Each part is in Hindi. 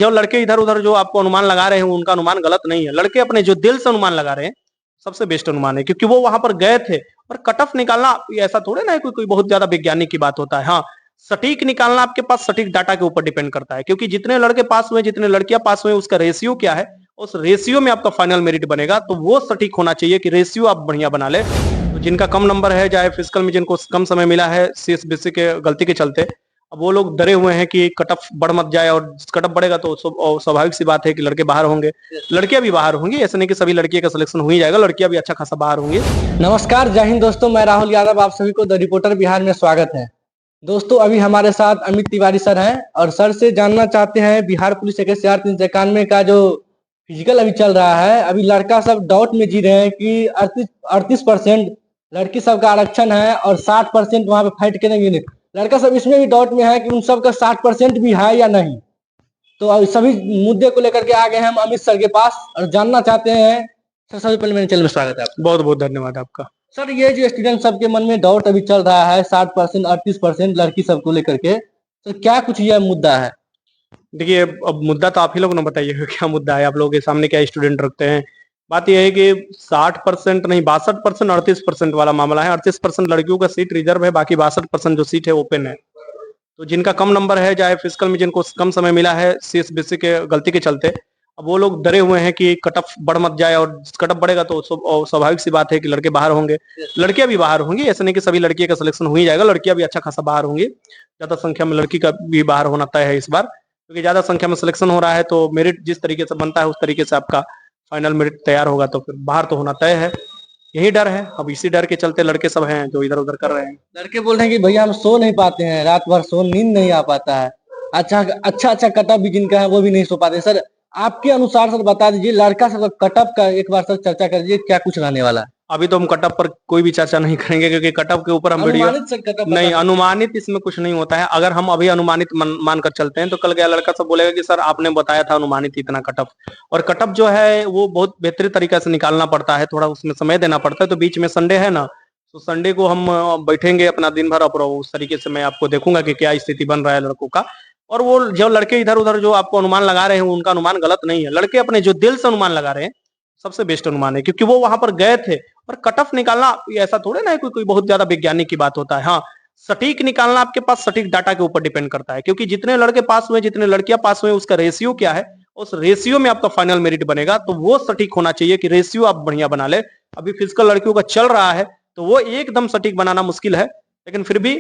जो लड़के इधर उधर जो आपको अनुमान लगा रहे हैं उनका अनुमान गलत नहीं है। लड़के अपने जो दिल से अनुमान लगा रहे हैं सबसे बेस्ट अनुमान है, क्योंकि वो वहां पर गए थे। और कट ऑफ निकालना ऐसा थोड़े ना है कोई बहुत ज्यादा वैज्ञानिक की बात होता है। हाँ, सटीक निकालना आपके पास सटीक डाटा के ऊपर डिपेंड करता है, क्योंकि जितने लड़के पास हुए जितने लड़कियां पास हुए उसका रेशियो क्या है, उस रेशियो में आपका फाइनल मेरिट बनेगा। तो वो सटीक होना चाहिए कि रेशियो आप बढ़िया बना ले। तो जिनका कम नंबर है, चाहे फिजिकल में जिनको कम समय मिला है सीएसबीसी के गलती के चलते, अब वो लोग डरे हुए हैं कि कट ऑफ बढ़ मत जाए, और कट ऑफ बढ़ेगा तो स्वाभाविक सी बात है कि लड़के बाहर होंगे, लड़कियां भी बाहर होंगी। ऐसा नहीं कि सभी लड़कियों का सिलेक्शन हो ही जाएगा, लड़कियां भी अच्छा खासा बाहर होंगी। नमस्कार, जय हिंद दोस्तों। मैं राहुल यादव, आप सभी को द रिपोर्टर बिहार में स्वागत है। दोस्तों, अभी हमारे साथ अमित तिवारी सर हैं और सर से जानना चाहते हैं बिहार पुलिस SR 391 का जो फिजिकल अभी चल रहा है। अभी लड़का सब डाउट में जी रहे हैं कि 38% लड़की सब का आरक्षण है और 60% वहां पे फाइट करेंगे। लड़का सब इसमें भी डाउट में है कि उन सब का 60% भी है या नहीं। तो सभी मुद्दे को लेकर के आ गए हैं हम अमित सर के पास और जानना चाहते हैं। सर, सबसे पहले मेरे चैनल में स्वागत है आपका। बहुत बहुत धन्यवाद आपका। सर, ये जो स्टूडेंट सबके मन में डाउट अभी चल रहा है 60% 38% लड़की सबको लेकर के, तो क्या कुछ यह मुद्दा है? देखिए, अब मुद्दा तो आप ही लोग ना बताइएगा क्या मुद्दा है, आप लोगों के सामने क्या स्टूडेंट रखते हैं। बात यह है कि 60% नहीं, 62% 38% वाला मामला है। 38% लड़कियों का सीट रिजर्व है, बाकी 62% जो सीट है ओपन है। तो जिनका कम नंबर है, चाहे फिजिकल में जिनको कम समय मिला है सीएसबीसी के गलती के चलते, अब वो लोग डरे हुए हैं कि कट ऑफ बढ़ मत जाए, और कट ऑफ बढ़ेगा तो स्वाभाविक सी बात है कि लड़के बाहर होंगे, लड़कियां भी बाहर होंगी। ऐसा नहीं कि सभी लड़कियों का सिलेक्शन हो ही जाएगा, लड़कियां भी अच्छा खासा बाहर होंगी। ज्यादा संख्या में लड़की का भी बाहर होना तय है इस बार, क्योंकि ज्यादा संख्या में सिलेक्शन हो रहा है। तो मेरिट जिस तरीके से बनता है उस तरीके से आपका फाइनल मेरिट तैयार होगा, तो फिर बाहर तो होना तय है। यही डर है, अब इसी डर के चलते लड़के सब हैं जो इधर उधर कर रहे हैं। लड़के बोल रहे हैं कि भैया हम सो नहीं पाते हैं, रात भर नींद नहीं आ पाता है। अच्छा अच्छा कटअप भी जिनका है वो भी नहीं सो पाते। सर, आपके अनुसार सर बता दीजिए, लड़का सब कटअप का एक बार सर चर्चा कर दीजिए, क्या कुछ रहने वाला है? अभी तो हम कटअप पर कोई भी चर्चा नहीं करेंगे, क्योंकि कटअप के ऊपर हम वीडियो नहीं, अनुमानित इसमें कुछ नहीं होता है। अगर हम अभी अनुमानित मानकर चलते हैं तो कल गया लड़का सब बोलेगा कि सर आपने बताया था अनुमानित इतना कटअप। और कटअप जो है वो बहुत बेहतरीन तरीके से निकालना पड़ता है, थोड़ा उसमें समय देना पड़ता है। तो बीच में संडे है ना, तो संडे को हम बैठेंगे अपना दिन भर, और उस तरीके से मैं आपको देखूंगा कि क्या स्थिति बन रहा है लड़कों का। और वो जो लड़के इधर उधर जो आपको अनुमान लगा रहे हैं उनका अनुमान गलत नहीं है। लड़के अपने जो दिल से अनुमान लगा रहे हैं सबसे बेस्ट अनुमान है, क्योंकि वो वहां पर गए थे। और कट ऑफ निकालना ऐसा थोड़े ना है कोई बहुत ज्यादा वैज्ञानिक की बात होता है। हाँ, सटीक निकालना आपके पास सटीक डाटा के ऊपर डिपेंड करता है, क्योंकि जितने लड़के पास हुए जितने लड़कियां पास हुए उसका रेशियो क्या है, उस रेशियो में आपका फाइनल मेरिट बनेगा। तो वो सटीक होना चाहिए कि रेशियो आप बढ़िया बना ले। अभी फिजिकल लड़कियों का चल रहा है तो वो एकदम सटीक बनाना मुश्किल है, लेकिन फिर भी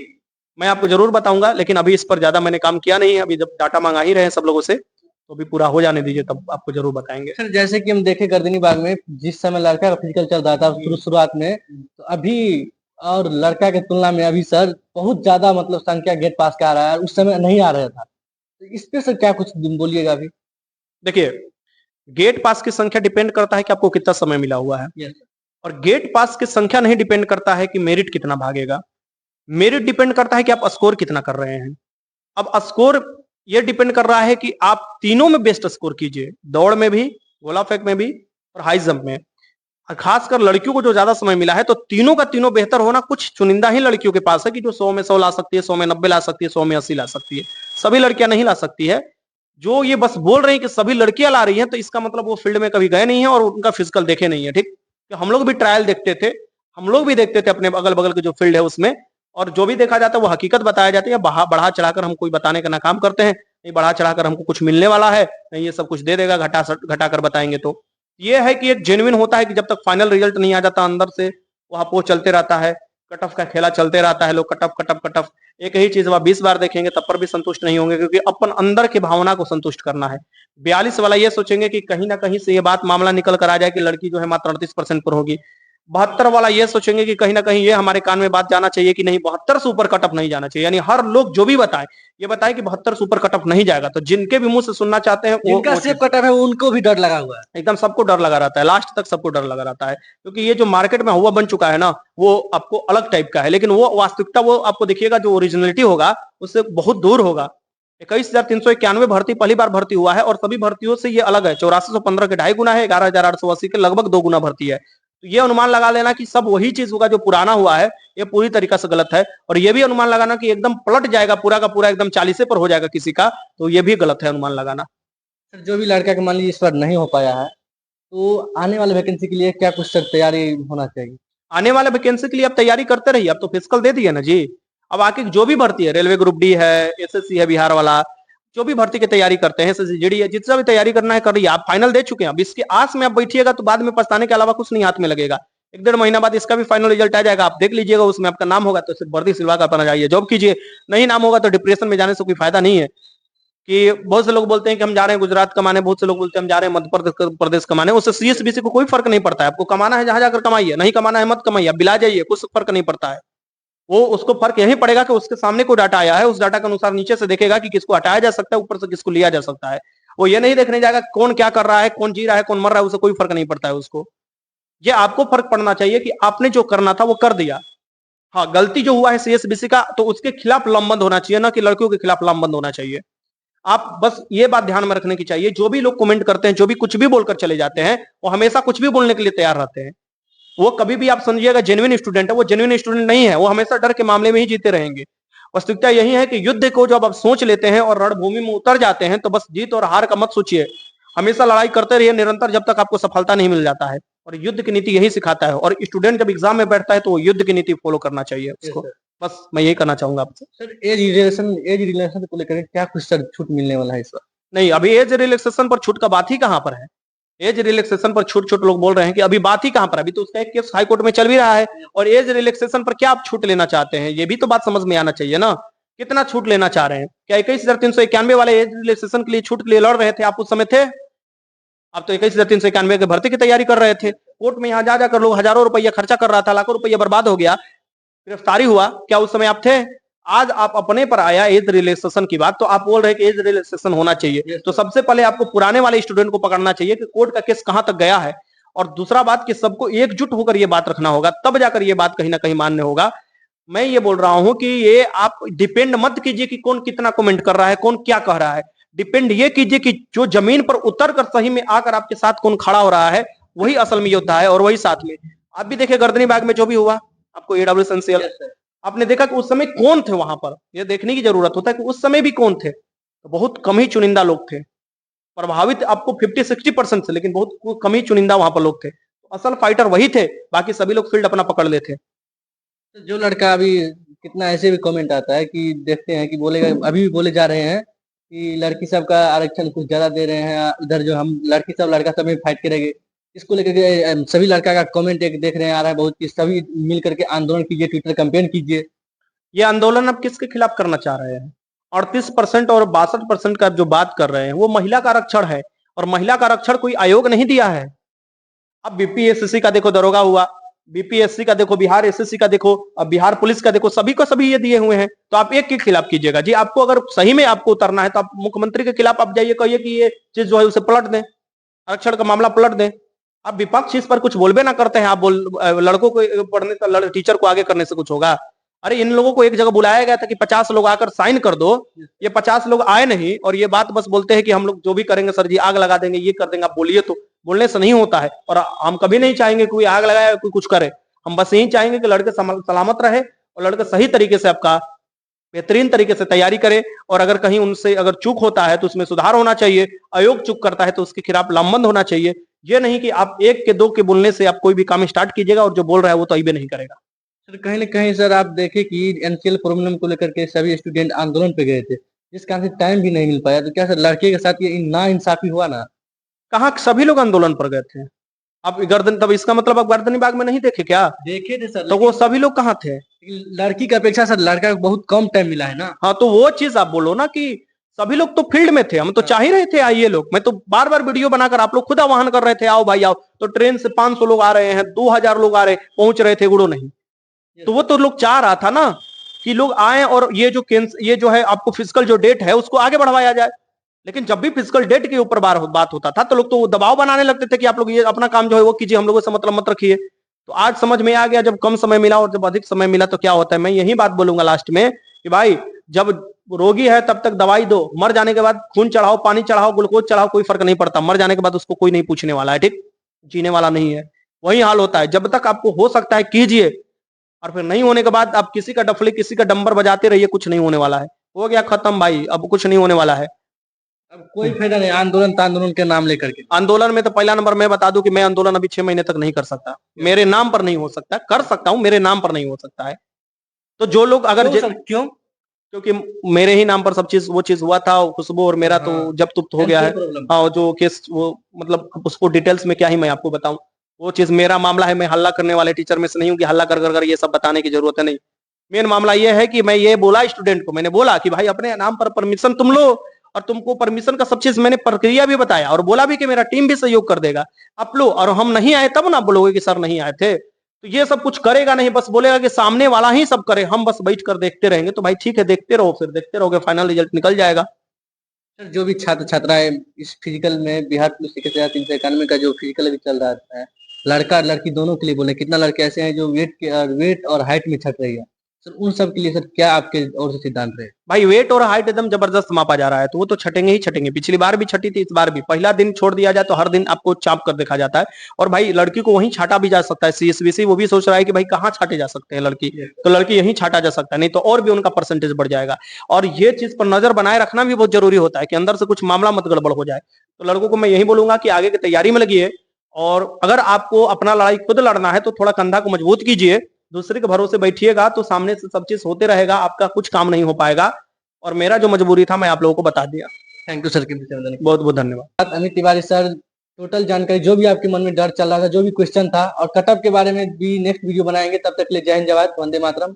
मैं आपको जरूर बताऊंगा। लेकिन अभी इस पर ज्यादा मैंने काम किया नहीं है, अभी जब डाटा मंगा ही रहे हैं सब लोगों से, तो अभी पूरा हो जाने दीजिए तब आपको जरूर बताएंगे। सर, जैसे कि हम देखे गर्दनी बाग में जिस समय लड़का का फिजिकल चल रहा था शुरुआत में, तो अभी और लड़का के तुलना में अभी सर बहुत ज्यादा मतलब संख्या गेट पास का आ रहा है, उस समय नहीं आ रहा था। तो इस पे सर क्या कुछ बोलिएगा अभी? देखिए, गेट पास की संख्या डिपेंड करता है कि आपको कितना समय मिला हुआ है। और गेट पास की संख्या नहीं डिपेंड करता है कि मेरिट कितना भागेगा। मेरिट डिपेंड करता है कि आप स्कोर कितना कर रहे हैं। अब स्कोर ये डिपेंड कर रहा है कि आप तीनों में बेस्ट स्कोर कीजिए, दौड़ में भी, गोला फेंक में भी, और हाई जंप में। खासकर लड़कियों को जो ज्यादा समय मिला है, तो तीनों का तीनों बेहतर होना कुछ चुनिंदा ही लड़कियों के पास है कि जो 100 में 100 ला सकती है, 100 में 90 ला सकती है, 100 में 80 ला सकती है। सभी लड़कियां नहीं ला सकती है। जो ये बस बोल रही है कि सभी लड़कियां ला रही हैं, तो इसका मतलब वो फील्ड में कभी गए नहीं है और उनका फिजिकल देखे नहीं है। ठीक, तो हम लोग भी ट्रायल देखते थे, हम लोग भी देखते थे अपने अगल बगल के जो फील्ड है उसमें, और जो भी देखा जाता है वो हकीकत बताया जाती है। बढ़ा चढ़ाकर हम कोई बताने का ना काम करते हैं, नहीं बढ़ा चढ़ाकर हमको कुछ मिलने वाला है, नहीं ये सब कुछ दे देगा घटा कर बताएंगे। तो ये है कि एक जेन्युइन होता है कि जब तक फाइनल रिजल्ट नहीं आ जाता अंदर से, वहां वो चलते रहता है, कट ऑफ का खेला चलते रहता है। लोग cut off cut off cut off एक ही चीज वह 20 बार देखेंगे तब पर भी संतुष्ट नहीं होंगे, क्योंकि अपन अंदर की भावना को संतुष्ट करना है। 42 वाला ये सोचेंगे कि कहीं ना कहीं से ये बात मामला निकल कर आ जाए कि लड़की जो है मात्र 38% पर होगी। 72 वाला ये सोचेंगे कि कहीं ना कहीं ये हमारे कान में बात जाना चाहिए कि नहीं 72 से ऊपर कट ऑफ नहीं जाना चाहिए। यानी हर लोग जो भी बताए ये बताए कि 72 से ऊपर कट ऑफ नहीं जाएगा। तो जिनके भी मुंह से सुनना चाहते हैं जिनका सेफ कट ऑफ है उनको भी डर लगा हुआ है, एकदम सबको डर लगा रहता है, लास्ट तक सबको डर लगा रहता है। क्योंकि ये जो मार्केट में हुआ बन चुका है ना, वो आपको अलग टाइप का है, लेकिन वो वास्तविकता वो आपको देखिएगा जो ओरिजिनलिटी होगा उससे बहुत दूर होगा। 21,391 भर्ती पहली बार भर्ती हुआ है, और सभी भर्तियों से ये अलग है। 8415 के 2.5 गुना है, 11,880 के लगभग 2 गुना भर्ती है। तो ये अनुमान लगा लेना कि सब वही चीज होगा जो पुराना हुआ है, ये पूरी तरीका से गलत है। और ये भी अनुमान लगाना कि एकदम पलट जाएगा पूरा का पूरा, एकदम 40 पर हो जाएगा किसी का, तो ये भी गलत है अनुमान लगाना। सर जो भी लड़का का मान लीजिए इस बार नहीं हो पाया है, तो आने वाले वैकेंसी के लिए क्या कुछ सर तैयारी होना चाहिए? आने वाले वैकेंसी के लिए आप तैयारी करते रहिए, अब तो फिजिकल दे दिए ना जी। अब आके जो भी भर्ती है, रेलवे ग्रुप डी है, एसएससी है बिहार वाला, जो भी भर्ती की तैयारी करते हैं, एसएससी जीडी है, जितना भी तैयारी करना है कर रही है, आप फाइनल दे चुके हैं। अब इसके आस में आप बैठिएगा तो बाद में पछताने के अलावा कुछ नहीं हाथ में लगेगा। 1-1.5 महीना बाद इसका भी फाइनल रिजल्ट आ जाएगा, आप देख लीजिएगा, उसमें आपका नाम होगा तो सिर्फ वर्दी सिलवा कर अपना जाइए, जॉब कीजिए। नहीं नाम होगा तो डिप्रेशन में जाने से कोई फायदा नहीं है। कि बहुत से लोग बोलते हैं कि हम जा रहे हैं गुजरात कमाने, बहुत से लोग बोलते हैं हम जा रहे हैं मध्य प्रदेश कमाने, उससे सीएसबीसी को कोई फर्क नहीं पड़ता है। आपको कमाना है जहां जाकर कमाइए, नहीं कमाना है मत कमाइए, आप बिला जाइए, कुछ फर्क नहीं पड़ता है। वो उसको फर्क यही पड़ेगा कि उसके सामने कोई डाटा आया है, उस डाटा के अनुसार नीचे से देखेगा कि किसको हटाया जा सकता है, ऊपर से किसको लिया जा सकता है। वो ये नहीं देखने जाएगा कौन क्या कर रहा है, कौन जी रहा है, कौन मर रहा है, उसे कोई फर्क नहीं पड़ता है उसको। ये आपको फर्क पड़ना चाहिए कि आपने जो करना था वो कर दिया। हाँ, गलती जो हुआ है सीएसबीसी का, तो उसके खिलाफ लंबंद होना चाहिए, ना कि लड़कियों के खिलाफ लंबंद होना चाहिए। आप बस ये बात ध्यान में रखने की चाहिए, जो भी लोग कमेंट करते हैं, जो भी कुछ भी बोलकर चले जाते हैं, वो हमेशा कुछ भी बोलने के लिए तैयार रहते हैं। वो कभी भी आप समझिएगा जेन्युइन स्टूडेंट है, वो जेन्युइन स्टूडेंट नहीं है, वो हमेशा डर के मामले में ही जीते रहेंगे। वास्तविकता यही है कि युद्ध को जब आप सोच लेते हैं और रणभूमि में उतर जाते हैं, तो बस जीत और हार का मत सोचिए। हमेशा लड़ाई करते रहिए निरंतर, जब तक आपको सफलता नहीं मिल जाता है। और युद्ध की नीति यही सिखाता है, और स्टूडेंट जब एग्जाम में बैठता है तो वो युद्ध की नीति फॉलो करना चाहिए उसको। बस मैं यही करना चाहूंगा आपसे। सर एज रिलेशन को लेकर क्या कुछ सर छूट मिलने वाला है इस बार? नहीं, अभी एज रिलैक्सेशन पर छूट का बात ही कहां पर है। एज रिलैक्सेशन पर छूट छूट लोग बोल रहे हैं कि अभी बात ही कहां पर, अभी तो उसका एक केस हाई कोर्ट में चल भी रहा है। और एज रिलैक्सेशन पर क्या आप छूट लेना चाहते हैं, ये भी तो बात समझ में आना चाहिए ना। कितना छूट लेना चाह रहे हैं? क्या 21,391 वाले एज रिलैक्सेशन के लिए छूट के लिए लड़ रहे थे आप उस समय थे? आप तो 21,391 के भर्ती की तैयारी कर रहे थे। कोर्ट में यहाँ जा जाकर लोग हजारों रुपया खर्चा कर रहा था, लाखों रुपया बर्बाद हो गया, गिरफ्तारी हुआ, क्या उस समय आप थे? आज आप अपने पर आया एज रिलैक्सेशन की बात, तो आप बोल रहे हैं कि एज रिलैक्सेशन होना चाहिए। तो सबसे पहले आपको पुराने वाले स्टूडेंट को पकड़ना चाहिए कि कोर्ट का केस कहां तक गया है। और दूसरा बात कि सबको एकजुट होकर ये बात रखना होगा, तब जाकर ये बात कहीं ना कहीं मान्य होगा। मैं ये बोल रहा हूं कि ये आप डिपेंड मत कीजिए कि कौन कितना कमेंट कर रहा है, कौन क्या कह रहा है। डिपेंड ये कीजिए कि जो जमीन पर उतर कर सही में आकर आपके साथ कौन खड़ा हो रहा है, वही असल में योद्धा है, और वही साथ में। आप भी देखिए गर्दनी बाग में जो भी हुआ, आपको एडब्ल्यूएसएनसीएल, आपने देखा कि उस समय कौन थे वहां पर, यह देखने की जरूरत होता है कि उस समय भी कौन थे। तो बहुत कम ही चुनिंदा लोग थे प्रभावित, आपको 50-60% से, लेकिन बहुत कम ही चुनिंदा वहां पर लोग थे। तो असल फाइटर वही थे, बाकी सभी लोग फील्ड अपना पकड़ लेते। तो जो लड़का अभी कितना ऐसे भी कमेंट आता है कि देखते हैं कि बोलेगा, अभी भी बोले जा रहे हैं कि लड़की सब का आरक्षण कुछ ज्यादा दे रहे हैं, इधर जो हम लड़की सब लड़का सब में फाइट करेंगे। इसको लेकर के सभी लड़का का कमेंट एक देख रहे हैं आ रहा है बहुत, कि सभी मिल करके आंदोलन कीजिए, ट्विटर कैंपेन कीजिए। ये आंदोलन अब किसके खिलाफ करना चाह रहे हैं? 38% और 62% का जो बात कर रहे हैं वो महिला का आरक्षण है, और महिला का आरक्षण कोई आयोग नहीं दिया है। अब बीपीएससी का देखो दरोगा हुआ, बीपीएससी का देखो, बिहार एसएससी का देखो, अब बिहार पुलिस का देखो, सभी को सभी ये दिए हुए हैं। तो आप एक के खिलाफ कीजिएगा जी। आपको अगर सही में आपको उतरना है तो आप मुख्यमंत्री के खिलाफ आप जाइए, कहिए कि ये चीज जो है उसे पलट दें, आरक्षण का मामला पलट दें। आप विपक्ष इस पर कुछ बोलबे ना करते हैं, आप बोल लड़कों को पढ़ने का, टीचर को आगे करने से कुछ होगा? अरे इन लोगों को एक जगह बुलाया गया था कि 50 लोग आकर साइन कर दो, ये 50 लोग आए नहीं, और ये बात बस बोलते हैं कि हम लोग जो भी करेंगे सर जी आग लगा देंगे, ये कर देंगे। आप बोलिए तो, बोलने से नहीं होता है। और हम कभी नहीं चाहेंगे कोई आग लगाए, कोई कुछ करे। हम बस यही चाहेंगे कि लड़के सलामत रहे, और लड़के सही तरीके से आपका बेहतरीन तरीके से तैयारी करे। और अगर कहीं उनसे अगर चूक होता है तो उसमें सुधार होना चाहिए। आयोग चूक करता है तो उसके खिलाफ लामबंद होना चाहिए। ये नहीं कि आप एक के दो के बोलने से आप कोई भी काम स्टार्ट कीजिएगा और जो बोल रहा है वो तो अभी नहीं करेगा। सर कहीं ना कहीं सर आप देखें कि एनसीएल प्रॉब्लम को लेकर के सभी स्टूडेंट आंदोलन पे गए थे, जिस कारण से टाइम भी नहीं मिल पाया। तो क्या सर लड़के के साथ ये ना इंसाफी हुआ ना? कहाँ सभी लोग आंदोलन पर गए थे? आप गर्दन, तब इसका मतलब आप गर्दनी बाग में नहीं देखे क्या? देखे थे सर, तो वो सभी लोग कहाँ थे? लड़की की अपेक्षा सर लड़का को बहुत कम टाइम मिला है ना। हाँ, तो वो चीज आप बोलो ना कि सभी लोग तो फील्ड में थे, हम तो चाह ही रहे थे आइए लोग। मैं तो बार बार वीडियो बनाकर आप लोग खुद आह्वान कर रहे थे, आओ भाई आओ। तो ट्रेन से 500 लोग आ रहे हैं, 2000 लोग आ रहे, पहुंच रहे थे, गुड़ो नहीं। तो वो तो लोग चाह रहा था ना कि लोग आए, और ये जो है आपको फिजिकल जो डेट है उसको आगे बढ़वाया जाए। लेकिन जब भी फिजिकल डेट के ऊपर बात होता था तो लोग तो दबाव बनाने लगते थे कि आप लोग ये अपना काम जो है वो कीजिए, हम लोगों से मतलब मत रखिए। तो आज समझ में आ गया, जब कम समय मिला और जब अधिक समय मिला तो क्या होता है। मैं यही बात बोलूंगा लास्ट में कि भाई, जब रोगी है तब तक दवाई दो, मर जाने के बाद खून चढ़ाओ, पानी चढ़ाओ, ग्लूकोज चढ़ाओ, कोई फर्क नहीं पड़ता। मर जाने के बाद उसको कोई नहीं पूछने वाला है, ठीक? जीने वाला नहीं है। वही हाल होता है, जब तक आपको हो सकता है कीजिए, और फिर नहीं होने के बाद आप किसी का डफली, किसी का डंबर बजाते रहिए, कुछ नहीं होने वाला है। हो गया खत्म भाई, अब कुछ नहीं होने वाला है। अब कोई फायदा नहीं आंदोलन के नाम लेकर के। आंदोलन में तो पहला नंबर मैं बता दूं कि मैं आंदोलन अभी 6 महीने तक नहीं कर सकता, मेरे नाम पर नहीं हो सकता, कर सकता हूं, मेरे नाम पर नहीं हो सकता है। तो जो लोग अगर क्यों? क्योंकि मेरे ही नाम पर सब चीज वो चीज हुआ था, खुशबू और मेरा तो हाँ। जब तुप्त हो गया है। प्रॉब्लम। हाँ, जो केस वो मतलब उसको डिटेल्स में क्या ही मैं आपको बताऊं, वो चीज मेरा मामला है। मैं हल्ला करने वाले टीचर में से नहीं हूँ कि हल्ला कर कर कर ये सब बताने की जरूरत है, नहीं। मेन मामला ये है कि मैं ये बोला स्टूडेंट को, मैंने बोला कि भाई अपने नाम पर परमिशन तुम लो, और तुमको परमिशन का सब चीज मैंने प्रक्रिया भी बताया और बोला भी कि मेरा टीम भी सहयोग कर देगा, आप लो। और हम नहीं आए तब ना बोलोगे कि सर नहीं आए थे। तो ये सब कुछ करेगा नहीं, बस बोलेगा कि सामने वाला ही सब करे, हम बस बैठ कर देखते रहेंगे। तो भाई ठीक है, देखते रहो, फिर देखते रहोगे, फाइनल रिजल्ट निकल जाएगा। सर जो भी छात्र छात्राएं इस फिजिकल में बिहार पुलिस के तहत 391 का जो फिजिकल अभी चल रहा है, लड़का और लड़की दोनों के लिए बोले, कितना लड़के ऐसे हैं जो वेट और हाइट में छट रही है, सर उन सब के लिए सर क्या आपके ओर से सिद्धांत रहे? भाई वेट और हाइट एकदम जबरदस्त मापा जा रहा है, तो वो तो छटेंगे ही छटेंगे। पिछली बार भी छटी थी, इस बार भी। पहला दिन छोड़ दिया जाए तो हर दिन आपको चाप कर देखा जाता है। और भाई लड़की को वहीं छाटा भी जा सकता है। सीएसबीसी वो भी सोच रहा है कि भाई कहाँ छाटे जा सकते हैं लड़की, तो लड़की यहीं छाटा जा सकता है, नहीं तो और भी उनका परसेंटेज बढ़ जाएगा। और ये चीज पर नजर बनाए रखना भी बहुत जरूरी होता है कि अंदर से कुछ मामला मत गड़बड़ हो जाए। तो लड़कों को मैं यही बोलूंगा कि आगे की तैयारी में लगिए, और अगर आपको अपना लड़ाई खुद लड़ना है तो थोड़ा कंधा को मजबूत कीजिए, दूसरे के भरोसे बैठिएगा तो सामने से सब चीज होते रहेगा, आपका कुछ काम नहीं हो पाएगा। और मेरा जो मजबूरी था मैं आप लोगों को बता दिया। Thank you sir. बहुत बहुत धन्यवाद। अमित तिवारी सर, टोटल जानकारी जो भी आपके मन में डर चल रहा था, जो भी क्वेश्चन था, और कटअप के बारे में भी नेक्स्ट वीडियो बनाएंगे। तब तक के लिए जय हिंद, जय भारत, वंदे मातरम।